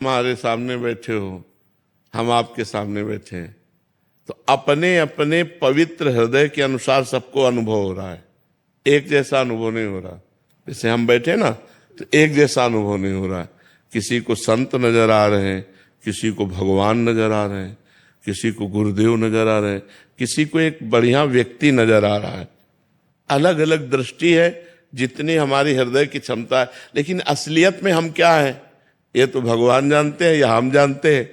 हमारे सामने बैठे हो, हम आपके सामने बैठे हैं, तो अपने अपने पवित्र हृदय के अनुसार सबको अनुभव हो रहा है, एक जैसा अनुभव नहीं हो रहा। जैसे हम बैठे ना, तो एक जैसा अनुभव नहीं हो रहा है। किसी को संत नजर आ रहे हैं, किसी को भगवान नजर आ रहे हैं, किसी को गुरुदेव नजर आ रहे हैं, किसी को एक बढ़िया व्यक्ति नजर आ रहा है। अलग अलग दृष्टि है, जितनी हमारी हृदय की क्षमता है। लेकिन असलियत में हम क्या है, ये तो भगवान जानते हैं या हम जानते हैं।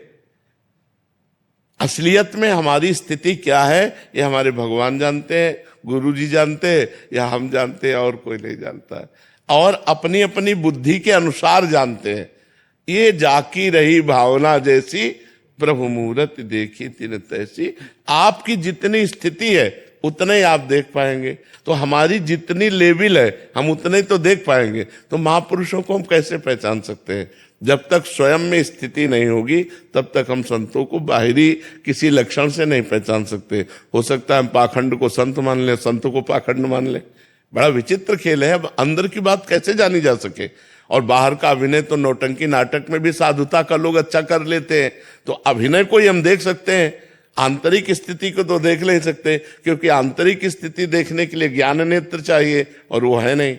असलियत में हमारी स्थिति क्या है, ये हमारे भगवान जानते हैं, गुरु जी जानते हैं या हम जानते हैं, और कोई नहीं जानता है। और अपनी अपनी बुद्धि के अनुसार जानते हैं। ये जाकी रही भावना जैसी, प्रभु मूरत देखी तिन तैसी। आपकी जितनी स्थिति है उतने ही आप देख पाएंगे। तो हमारी जितनी लेवल है हम उतने तो देख पाएंगे। तो महापुरुषों को हम कैसे पहचान सकते हैं? जब तक स्वयं में स्थिति नहीं होगी तब तक हम संतों को बाहरी किसी लक्षण से नहीं पहचान सकते। हो सकता है हम पाखंड को संत मान लें, संत को पाखंड मान लें। बड़ा विचित्र खेल है। अब अंदर की बात कैसे जानी जा सके? और बाहर का अभिनय तो नौटंकी नाटक में भी साधुता का लोग अच्छा कर लेते हैं। तो अभिनय को ही हम देख सकते हैं, आंतरिक स्थिति को तो देख नहीं सकते, क्योंकि आंतरिक स्थिति देखने के लिए ज्ञान नेत्र चाहिए, और वो है नहीं।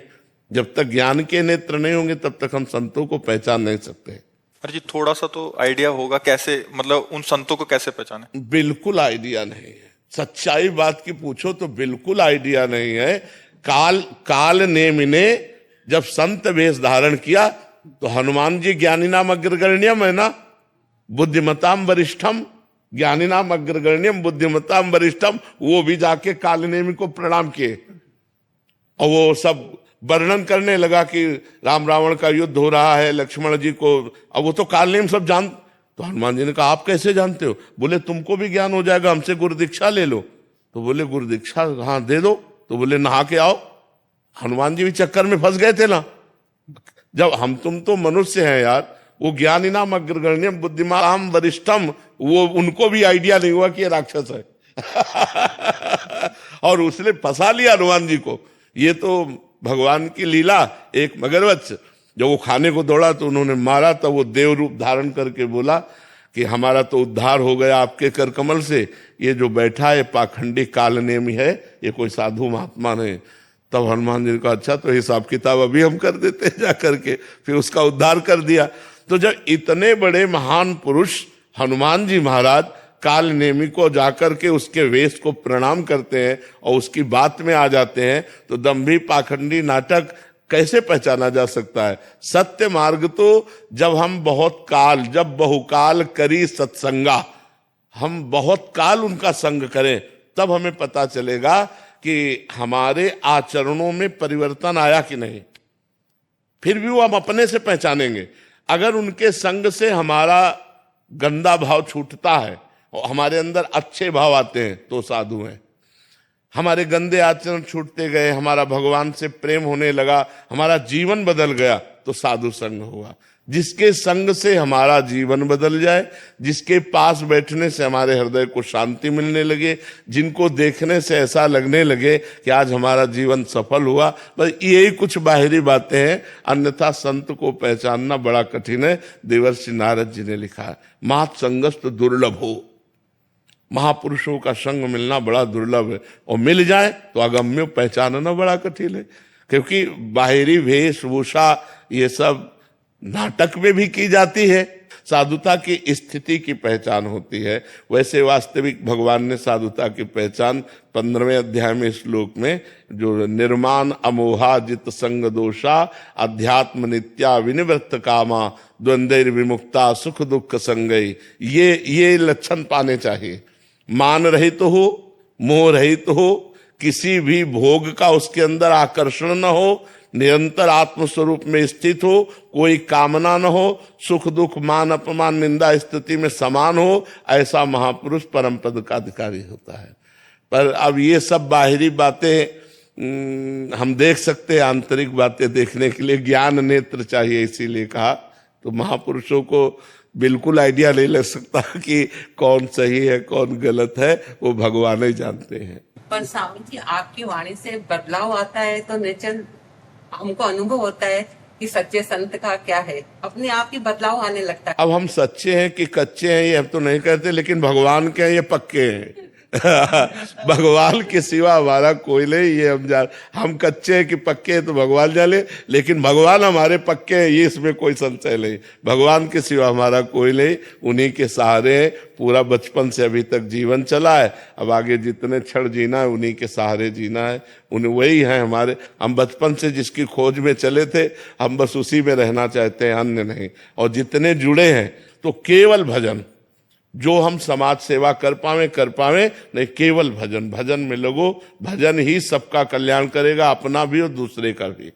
जब तक ज्ञान के नेत्र नहीं होंगे तब तक हम संतों को पहचान नहीं सकते। अरे जी, थोड़ा सा तो आइडिया होगा कैसे, मतलब उन संतों को कैसे पहचाने? बिल्कुल आइडिया नहीं है। सच्चाई बात की पूछो तो बिल्कुल आइडिया नहीं है। काल ने मिने जब संत वेश धारण किया तो हनुमान जी ज्ञानी नाम अग्रगण्यम है ना, बुद्धिमताम वरिष्ठम, ज्ञानी नाम अग्रगण्यम बुद्धिमताम वरिष्ठम। वो भी जाके कालनेमी को प्रणाम किए और वो सब वर्णन करने लगा कि राम रावण का युद्ध हो रहा है, लक्ष्मण जी को। अब वो तो कालनेम सब जान। तो हनुमान जी ने कहा आप कैसे जानते हो? बोले तुमको भी ज्ञान हो जाएगा, हमसे गुरु दीक्षा ले लो। तो बोले गुरु दीक्षा हाँ दे दो। तो बोले नहा के आओ। हनुमान जी भी चक्कर में फंस गए थे ना। जब हम तुम तो मनुष्य हैं यार, वो ज्ञानी नाम अग्रगण्यम बुद्धिमान वरिष्ठम, वो उनको भी आइडिया नहीं हुआ कि ये राक्षस है। और उसने फंसा लिया हनुमान जी को। ये तो भगवान की लीला। एक मगरमच्छ जब वो खाने को दौड़ा तो उन्होंने मारा, तो वो देव रूप धारण करके बोला कि हमारा तो उद्धार हो गया आपके कर कमल से। ये जो बैठा है पाखंडी कालनेमी है, ये कोई साधु महात्मा नहीं। तब हनुमान जी का अच्छा, तो हिसाब किताब अभी हम कर देते हैं जा करके। फिर उसका उद्धार कर दिया। तो जब इतने बड़े महान पुरुष हनुमान जी महाराज कालनेमी को जाकर के उसके वेश को प्रणाम करते हैं और उसकी बात में आ जाते हैं, तो दंभी पाखंडी नाटक कैसे पहचाना जा सकता है? सत्य मार्ग तो जब हम बहुत काल, जब बहुकाल करी सत्संगा, हम बहुत काल उनका संग करें तब हमें पता चलेगा कि हमारे आचरणों में परिवर्तन आया कि नहीं। फिर भी वो हम अपने से पहचानेंगे। अगर उनके संग से हमारा गंदा भाव छूटता है और हमारे अंदर अच्छे भाव आते हैं तो साधु हैं। हमारे गंदे आचरण छूटते गए, हमारा भगवान से प्रेम होने लगा, हमारा जीवन बदल गया, तो साधु संग हुआ। जिसके संग से हमारा जीवन बदल जाए, जिसके पास बैठने से हमारे हृदय को शांति मिलने लगे, जिनको देखने से ऐसा लगने लगे कि आज हमारा जीवन सफल हुआ, बस यही कुछ बाहरी बातें हैं। अन्यथा संत को पहचानना बड़ा कठिन है। देवर्षि नारद जी ने लिखा है, मात संगस्त दुर्लभ हो। महापुरुषों का संग मिलना बड़ा दुर्लभ है, और मिल जाए तो अगम्य पहचानना बड़ा कठिन है। क्योंकि बाहरी वेशभूषा ये सब नाटक में भी की जाती है, साधुता की स्थिति की पहचान होती है। वैसे वास्तविक भगवान ने साधुता की पहचान 15वें अध्याय में श्लोक में जो निर्माण अमोहा जित संग दोषा अध्यात्म नित्या विनिवृत्त कामा द्वंद्वैर विमुक्ता सुख दुख संगई, ये लक्षण पाने चाहिए। मान रहित हो, मोह रहित हो, किसी भी भोग का उसके अंदर आकर्षण न हो, निरंतर आत्मस्वरूप में स्थित हो, कोई कामना न हो, सुख दुख मान अपमान निंदा स्थिति में समान हो, ऐसा महापुरुष परम पद का अधिकारी होता है। पर अब ये सब बाहरी बातें हम देख सकते हैं, आंतरिक बातें देखने के लिए ज्ञान नेत्र चाहिए। इसीलिए कहा तो महापुरुषों को बिल्कुल आइडिया नहीं लग सकता कि कौन सही है कौन गलत है, वो भगवान ही जानते हैं। पर स्वामी जी, आपकी वाणी से बदलाव आता है तो निश्चय हमको अनुभव होता है कि सच्चे संत का क्या है, अपने आप ही बदलाव आने लगता है। अब हम सच्चे हैं कि कच्चे हैं ये हम तो नहीं कहते, लेकिन भगवान के हैं ये पक्के हैं। भगवान के सिवा हमारा कोई नहीं, ये हम कच्चे हैं कि पक्के हैं तो भगवान जाने, लेकिन भगवान हमारे पक्के हैं ये इसमें कोई संशय नहीं। भगवान के सिवा हमारा कोई नहीं, उन्हीं के सहारे हैं। पूरा बचपन से अभी तक जीवन चला है, अब आगे जितने क्षण जीना है उन्हीं के सहारे जीना है। उन्हें वही है हमारे, हम बचपन से जिसकी खोज में चले थे हम बस उसी में रहना चाहते हैं, अन्य नहीं। और जितने जुड़े हैं तो केवल भजन, जो हम समाज सेवा कर पावे नहीं, केवल भजन। भजन में लगो, भजन ही सबका कल्याण करेगा, अपना भी और दूसरे का भी।